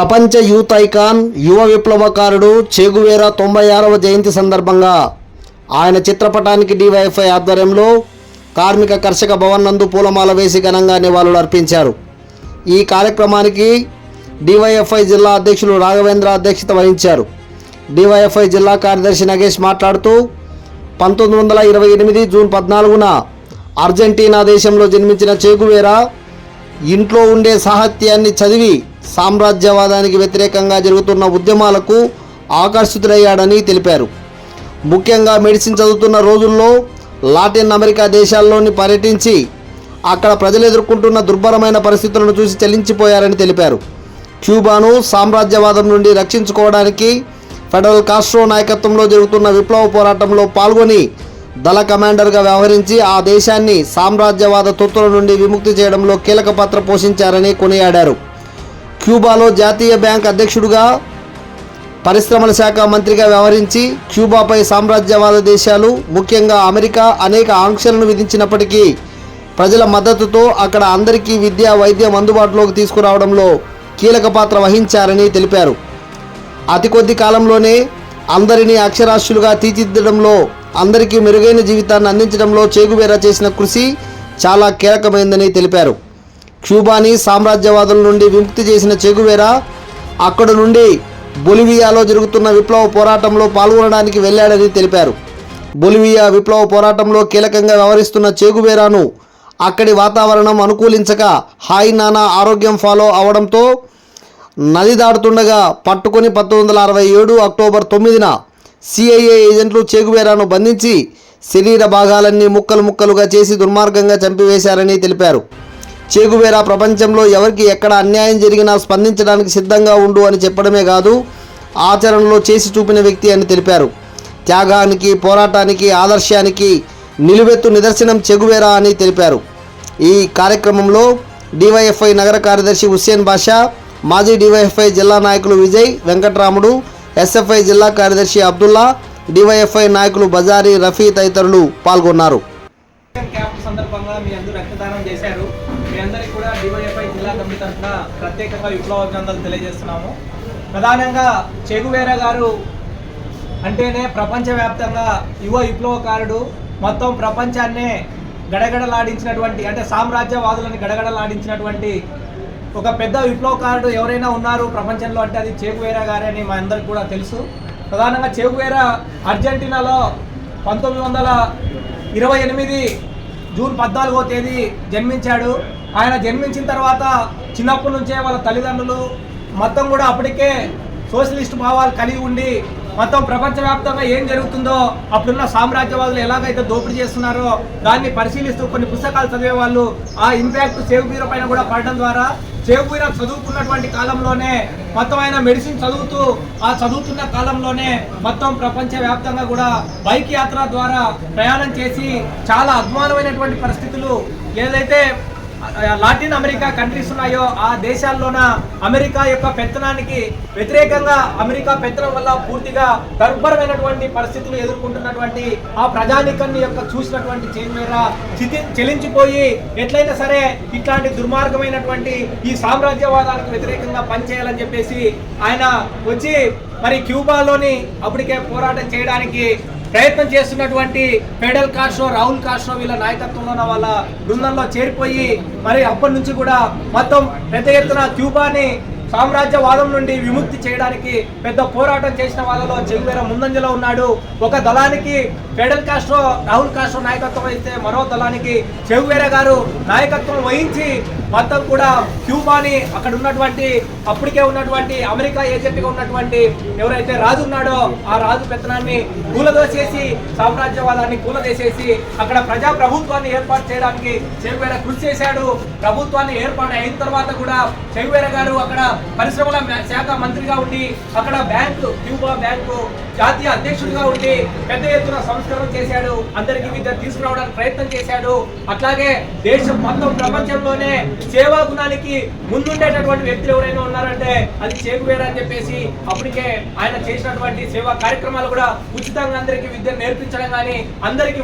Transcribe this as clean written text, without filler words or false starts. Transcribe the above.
ప్రపంచ youth icon యువ విప్లవకారుడు చెగువేరా 96వ జయంతి సందర్భంగా ఆయన చిత్రపటానికి డివైఎఫ్ఐ ఆధ్వర్యంలో కార్మిక కర్షక భవన్ నందు పూలమాల వేసి ఘనంగా నివాళులు అర్పించారు. ఈ కార్యక్రమానికి డివైఎఫ్ఐ జిల్లా అధ్యక్షులు రాఘవేంద్ర అధ్యక్షత వహించారు. డివైఎఫ్ఐ జిల్లా కార్యదర్శి నగేష్ మాట్లాడుతూ 1928 జూన్ 14న అర్జెంటీనా దేశంలో జన్మించిన చెగువేరా ఇంట్లో ఉండే సాహిత్యాన్ని చదివి సామ్రాజ్యవాదానికి వ్యతిరేకంగా జరుగుతున్న ఉద్యమాలకు ఆకర్షితులయ్యాడని తెలిపారు. ముఖ్యంగా మెడిసిన్ చదువుతున్న రోజుల్లో లాటిన్ అమెరికా దేశాల్లోని పర్యటించి అక్కడ ప్రజలు ఎదుర్కొంటున్న దుర్భరమైన పరిస్థితులను చూసి చలించిపోయారని తెలిపారు. క్యూబాను సామ్రాజ్యవాదం నుండి రక్షించుకోవడానికి ఫెడరల్ కాస్ట్రో నాయకత్వంలో జరుగుతున్న విప్లవ పోరాటంలో పాల్గొని దళ కమాండర్గా వ్యవహరించి ఆ దేశాన్ని సామ్రాజ్యవాద తొత్తుల నుండి విముక్తి చేయడంలో కీలక పాత్ర పోషించారని కొనియాడారు. క్యూబాలో జాతీయ బ్యాంక్ అధ్యక్షుడిగా, పరిశ్రమల శాఖ మంత్రిగా వ్యవహరించి క్యూబాపై సామ్రాజ్యవాద దేశాలు ముఖ్యంగా అమెరికా అనేక ఆంక్షలను విధించినప్పటికీ ప్రజల మద్దతుతో అక్కడ అందరికీ విద్య, వైద్యం అందుబాటులోకి తీసుకురావడంలో కీలక పాత్ర వహించారని తెలిపారు. అతి కొద్ది కాలంలోనే అందరినీ అక్షరాస్యులుగా తీర్చిదిద్దడంలో, అందరికీ మెరుగైన జీవితాన్ని అందించడంలో చెగువేరా చేసిన కృషి చాలా కీలకమైందని తెలిపారు. క్యూబాని సామ్రాజ్యవాదుల నుండి విముక్తి చేసిన చెగువేరా అక్కడ నుండి బొలివియాలో జరుగుతున్న విప్లవ పోరాటంలో పాల్గొనడానికి వెళ్ళాడని తెలిపారు. బొలివియా విప్లవ పోరాటంలో కీలకంగా వ్యవహరిస్తున్న చెగువేరాను అక్కడి వాతావరణం అనుకూలించక హాయ్ నానా ఆరోగ్యం ఫాలో అవడంతో నది దాటుతుండగా పట్టుకొని 1967 అక్టోబర్ 9న సిఐఏ ఏజెంట్లు చెగువేరాను బంధించి శరీర భాగాలన్నీ ముక్కలు ముక్కలుగా చేసి దుర్మార్గంగా చంపివేశారని తెలిపారు. చెగువేరా ప్రపంచంలో ఎవరికి ఎక్కడ అన్యాయం జరిగినా స్పందించడానికి సిద్ధంగా ఉండు అని చెప్పడమే కాదు, ఆచరణలో చేసి చూపిన వ్యక్తి అని తెలిపారు. త్యాగానికి, పోరాటానికి, ఆదర్శానికి నిలువెత్తు నిదర్శనం చెగువేరా అని తెలిపారు. ఈ కార్యక్రమంలో డివైఎఫ్ఐ నగర కార్యదర్శి హుస్సేన్ బాషా, మాజీ డివైఎఫ్ఐ జిల్లా నాయకులు విజయ్, వెంకట్రాముడు, ఎస్ఎఫ్ఐ జిల్లా కార్యదర్శి అబ్దుల్లా, డివైఎఫ్ఐ నాయకులు బజారీ, రఫీ తదితరులు పాల్గొన్నారు. సందర్భంగా మీ అందరూ రక్తదానం చేశారు. మీ అందరికీ కూడా డివైఎఫ్ఐ జిల్లా కమిటీ తరఫున ప్రత్యేకంగా విప్లవాభినందనలు తెలియజేస్తున్నాము. ప్రధానంగా చెగువేరా గారు అంటేనే ప్రపంచవ్యాప్తంగా యువ విప్లవకారుడు, మొత్తం ప్రపంచాన్నే గడగడలాడించినటువంటి, అంటే సామ్రాజ్యవాదులను గడగడలాడించినటువంటి ఒక పెద్ద విప్లవకారుడు ఎవరైనా ఉన్నారు ప్రపంచంలో అంటే అది చెగువేరా గారే అని మా అందరికి కూడా తెలుసు. ప్రధానంగా చెగువేరా అర్జెంటీనాలో 1928 జూన్ 14వ తేదీ జన్మించాడు. ఆయన జన్మించిన తర్వాత చిన్నప్పటి నుంచే వాళ్ళ తల్లిదండ్రులు మొత్తం కూడా అప్పటికే సోషలిస్ట్ భావాలు కలిగి ఉండి మొత్తం ప్రపంచవ్యాప్తంగా ఏం జరుగుతుందో, అప్పుడున్న సామ్రాజ్యవాదులు ఎలాగైతే దోపిడీ చేస్తున్నారో దాన్ని పరిశీలిస్తూ కొన్ని పుస్తకాలు చదివే వాళ్ళు ఆ ఇంపాక్ట్ చెగువేరా పైన కూడా పడడం ద్వారా చెగువేరా చదువుకున్నటువంటి కాలంలోనే మొత్తం ఆయన మెడిసిన్ చదువుతూ ఆ చదువుతున్న కాలంలోనే మొత్తం ప్రపంచవ్యాప్తంగా కూడా బైక్ యాత్ర ద్వారా ప్రయాణం చేసి చాలా అద్భుతమైనటువంటి పరిస్థితులు ఏదైతే లాటిన్ అమెరికా కంట్రీస్ ఉన్నాయో ఆ దేశాల్లోన అమెరికా యొక్క పెత్తనానికి వ్యతిరేకంగా, అమెరికా పెత్తనం వల్ల పూర్తిగా దుర్భరమైనటువంటి పరిస్థితులు ఎదుర్కొంటున్నటువంటి ఆ ప్రజానీకాన్ని యొక్క చూసినటువంటి చెగువేరా చెలించిపోయి ఎట్లయినా సరే ఇట్లాంటి దుర్మార్గమైనటువంటి ఈ సామ్రాజ్యవాదానికి వ్యతిరేకంగా పనిచేయాలని చెప్పేసి ఆయన వచ్చి మరి క్యూబాలోని అప్పటికే పోరాటం చేయడానికి ప్రయత్నం చేస్తున్నటువంటి ఫెడరల్ కాస్ట్రో, రాహుల్ కాస్ట్రో వీళ్ళ నాయకత్వంలో ఉన్న వాళ్ళ బృందంలో చేరిపోయి మరి అప్పటి నుంచి కూడా మొత్తం పెద్ద ఎత్తున క్యూబాని సామ్రాజ్యవాదం నుండి విముక్తి చేయడానికి పెద్ద పోరాటం చేసిన వాళ్ళలో చెగువేరా ముందంజలో ఉన్నాడు. ఒక దళానికి ఫెడరల్ కాస్ట్రో, రాహుల్ కాస్ట్రో నాయకత్వం వహిస్తే మరో దళానికి చెగువేరా గారు నాయకత్వం వహించి మొత్తం కూడా క్యూబాని అక్కడ ఉన్నటువంటి అప్పటికే ఉన్నటువంటి అమెరికా ఏజెంట్గా ఉన్నటువంటి ఎవరైతే రాజు ఉన్నాడో ఆ రాజు పెత్తనాన్ని కూలదోసేసి సామ్రాజ్యవాదాన్ని కూలదేసేసి అక్కడ ప్రజా ప్రభుత్వాన్ని ఏర్పాటు చేయడానికి చెగువేరా కృషి చేశాడు. ప్రభుత్వాన్ని ఏర్పాటు అయిన తర్వాత కూడా చెగువేరా గారు అక్కడ పరిశ్రమల శాఖ మంత్రిగా ఉండి అక్కడ క్యూబా బ్యాంకు జాతీయ అధ్యక్షుడిగా ఉండి పెద్ద ఎత్తున సంస్కరణ చేశాడు. అందరికీ విద్య తీసుకురావడానికి ప్రయత్నం చేశాడు. అట్లాగే దేశం మొత్తం ప్రపంచంలోనే సేవా గుణానికి ముందుండేటటువంటి వ్యక్తులు ఎవరైనా ఉన్నారంటే అది చెగువేరా అని చెప్పేసి అప్పటికే ఆయన చేసినటువంటి సేవా కార్యక్రమాలు కూడా ఉచితంగా అందరికీ విద్య నేర్పించడం కానీ అందరికీ